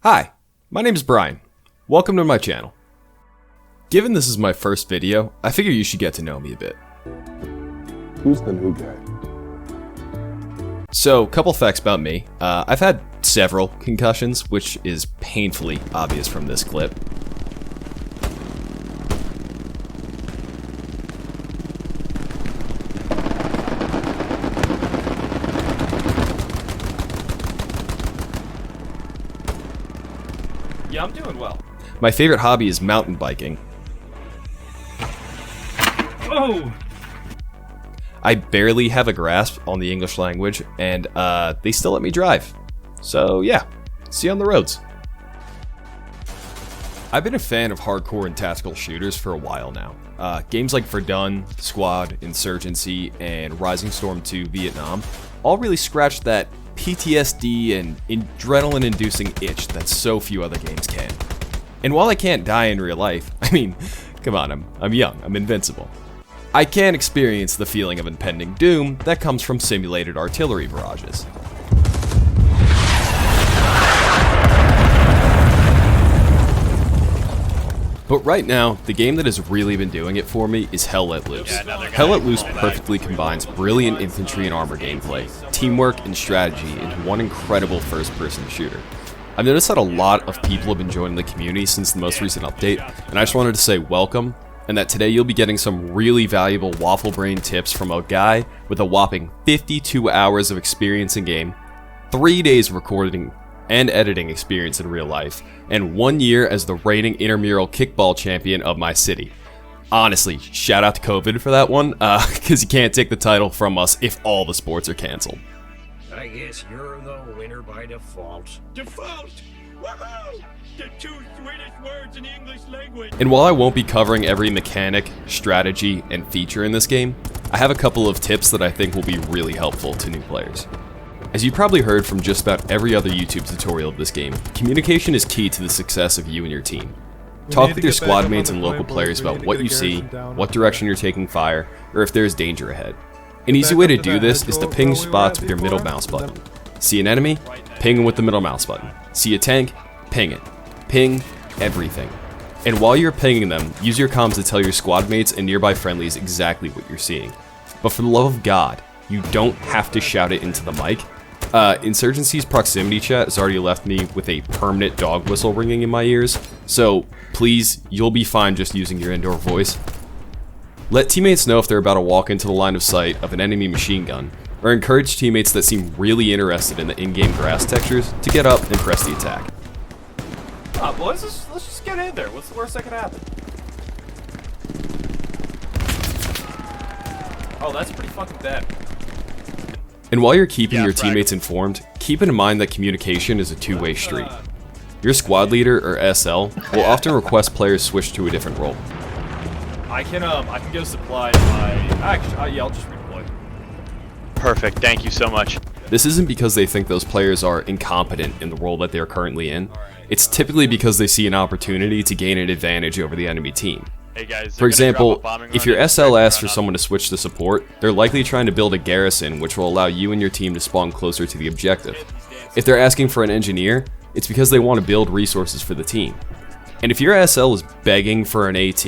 Hi, my name is Brian. Welcome to my channel. Given this is my first video, I figure you should get to know me a bit. Who's the new guy? So, couple facts about me. I've had several concussions, which is painfully obvious from this clip. Yeah, I'm doing well. My favorite hobby is mountain biking. Oh! I barely have a grasp on the English language, and they still let me drive. So yeah, see you on the roads. I've been a fan of hardcore and tactical shooters for a while now. Games like Verdun, Squad, Insurgency, and Rising Storm 2 Vietnam all really scratched that PTSD and adrenaline-inducing itch that so few other games can. And while I can't die in real life, I mean, come on, I'm young, I'm invincible. I can experience the feeling of impending doom that comes from simulated artillery barrages. But right now, the game that has really been doing it for me is Hell Let Loose. Hell Let Loose perfectly combines brilliant infantry and armor gameplay, teamwork, and strategy into one incredible first-person shooter. I've noticed that a lot of people have been joining the community since the most recent update, and I just wanted to say welcome, and that today you'll be getting some really valuable waffle brain tips from a guy with a whopping 52 hours of experience in game, 3 days recording and editing experience in real life, and 1 year as the reigning intramural kickball champion of my city. Honestly, shout out to COVID for that one, because you can't take the title from us if all the sports are canceled. I guess you're the winner by default. Default! Woohoo! The two sweetest words in the English language! And while I won't be covering every mechanic, strategy, and feature in this game, I have a couple of tips that I think will be really helpful to new players. As you probably heard from just about every other YouTube tutorial of this game, communication is key to the success of you and your team. Talk with your squad mates and local players about what you see, what direction you're taking fire, or if there's danger ahead. An easy way to do this is to ping spots with your middle mouse button. See an enemy? Ping with the middle mouse button. See a tank? Ping it. Ping everything. And while you're pinging them, use your comms to tell your squad mates and nearby friendlies exactly what you're seeing. But for the love of God, you don't have to shout it into the mic. Insurgency's proximity chat has already left me with a permanent dog whistle ringing in my ears, so please, you'll be fine just using your indoor voice. Let teammates know if they're about to walk into the line of sight of an enemy machine gun, or encourage teammates that seem really interested in the in-game grass textures to get up and press the attack. Boys, let's just get in there. What's the worst that could happen? Oh, that's pretty fucking bad. And while you're keeping your teammates informed, keep in mind that communication is a two-way street. Your squad leader, or SL, will often request players switch to a different role. I can go supply my... Actually, yeah, I'll just redeploy. Perfect, thank you so much. This isn't because they think those players are incompetent in the role that they're currently in. It's typically because they see an opportunity to gain an advantage over the enemy team. Hey guys, for example, if your SL asks for someone to switch to support, they're likely trying to build a garrison which will allow you and your team to spawn closer to the objective. If they're asking for an engineer, it's because they want to build resources for the team. And if your SL is begging for an AT,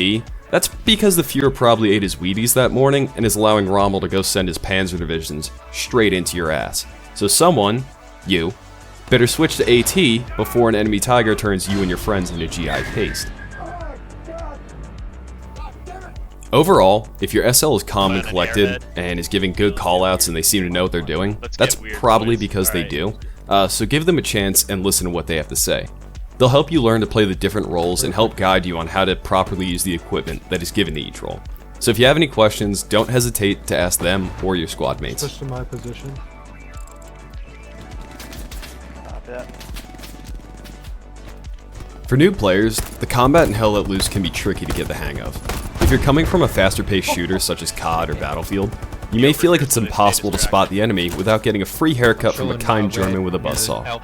that's because the Fuhrer probably ate his Wheaties that morning and is allowing Rommel to go send his Panzer divisions straight into your ass. So someone, you, better switch to AT before an enemy Tiger turns you and your friends into GI paste. Overall, if your SL is calm and collected and is giving good callouts and they seem to know what they're doing, that's probably because they do. So give them a chance and listen to what they have to say. They'll help you learn to play the different roles and help guide you on how to properly use the equipment that is given to each role. So if you have any questions, don't hesitate to ask them or your squad mates. Push to my position. For new players, the combat in Hell Let Loose can be tricky to get the hang of. If you're coming from a faster-paced shooter such as COD or Battlefield, you may feel like it's impossible to spot the enemy without getting a free haircut from a kind German with a buzzsaw.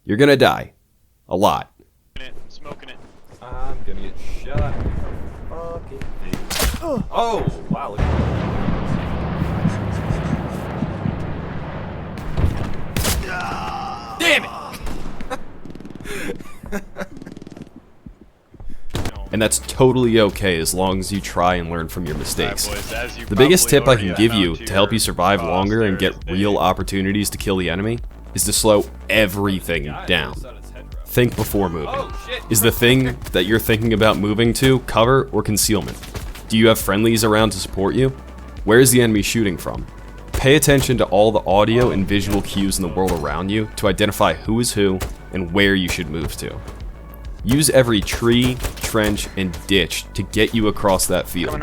You're gonna die. A lot. Smoking it. I'm gonna get shot. Fucking thing. Oh, wow. Look at that. and that's totally okay as long as you try and learn from your mistakes. Boys, as you The biggest tip I probably can give already you found to help you here, survive longer and get there's real a- opportunities to kill the enemy is to slow everything down. Think before moving. Is the thing that you're thinking about moving to cover or concealment? Do you have friendlies around to support you? Where is the enemy shooting from? Pay attention to all the audio and visual cues in the world around you to identify who is who and where you should move to. Use every tree, trench, and ditch to get you across that field.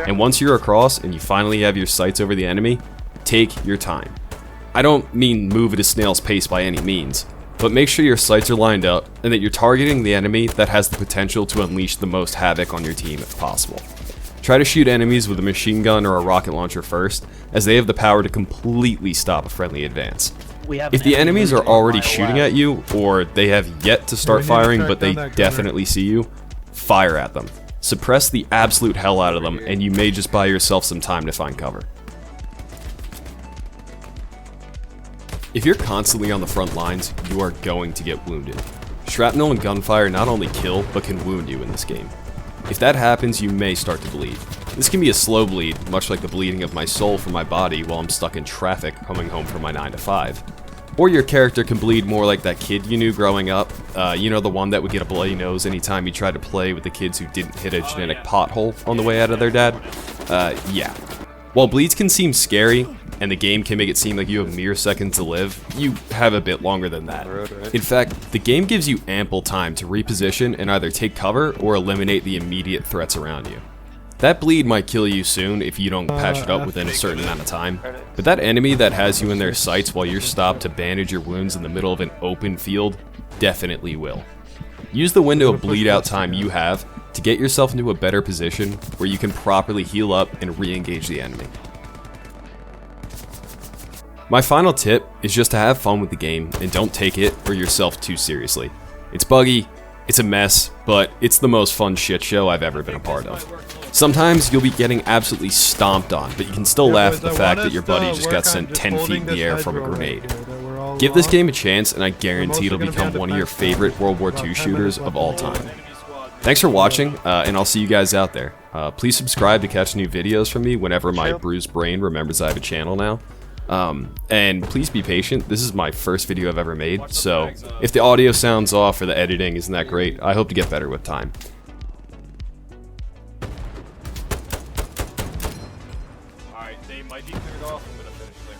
And once you're across and you finally have your sights over the enemy, take your time. I don't mean move at a snail's pace by any means, but make sure your sights are lined up and that you're targeting the enemy that has the potential to unleash the most havoc on your team if possible. Try to shoot enemies with a machine gun or a rocket launcher first, as they have the power to completely stop a friendly advance. If the enemies are already shooting at you, or they have yet to start firing but they definitely see you, fire at them. Suppress the absolute hell out of them, and you may just buy yourself some time to find cover. If you're constantly on the front lines, you are going to get wounded. Shrapnel and gunfire not only kill, but can wound you in this game. If that happens, you may start to bleed. This can be a slow bleed, much like the bleeding of my soul from my body while I'm stuck in traffic coming home from my 9 to 5. Or your character can bleed more like that kid you knew growing up, you know, the one that would get a bloody nose anytime you tried to play with the kids who didn't hit a genetic pothole on the way out of their dad. Yeah. While bleeds can seem scary, and the game can make it seem like you have mere seconds to live, you have a bit longer than that. In fact, the game gives you ample time to reposition and either take cover or eliminate the immediate threats around you. That bleed might kill you soon if you don't patch it up within a certain amount of time, but that enemy that has you in their sights while you're stopped to bandage your wounds in the middle of an open field definitely will. Use the window of bleed out time you have to get yourself into a better position where you can properly heal up and re-engage the enemy. My final tip is just to have fun with the game and don't take it or yourself too seriously. It's buggy, it's a mess, but it's the most fun shit show I've ever been a part of. Sometimes you'll be getting absolutely stomped on, but you can still laugh at the fact that your buddy just got sent 10 feet in the air from a grenade. Give this game a chance and I guarantee it'll become one of your favorite World War II shooters of all time. Thanks for watching, and I'll see you guys out there. Please subscribe to catch new videos from me whenever my bruised brain remembers I have a channel now. And please be patient, this is my first video I've ever made, so if the audio sounds off or the editing isn't that great, I hope to get better with time. Alright, they might be cleared off. I'm gonna finish there.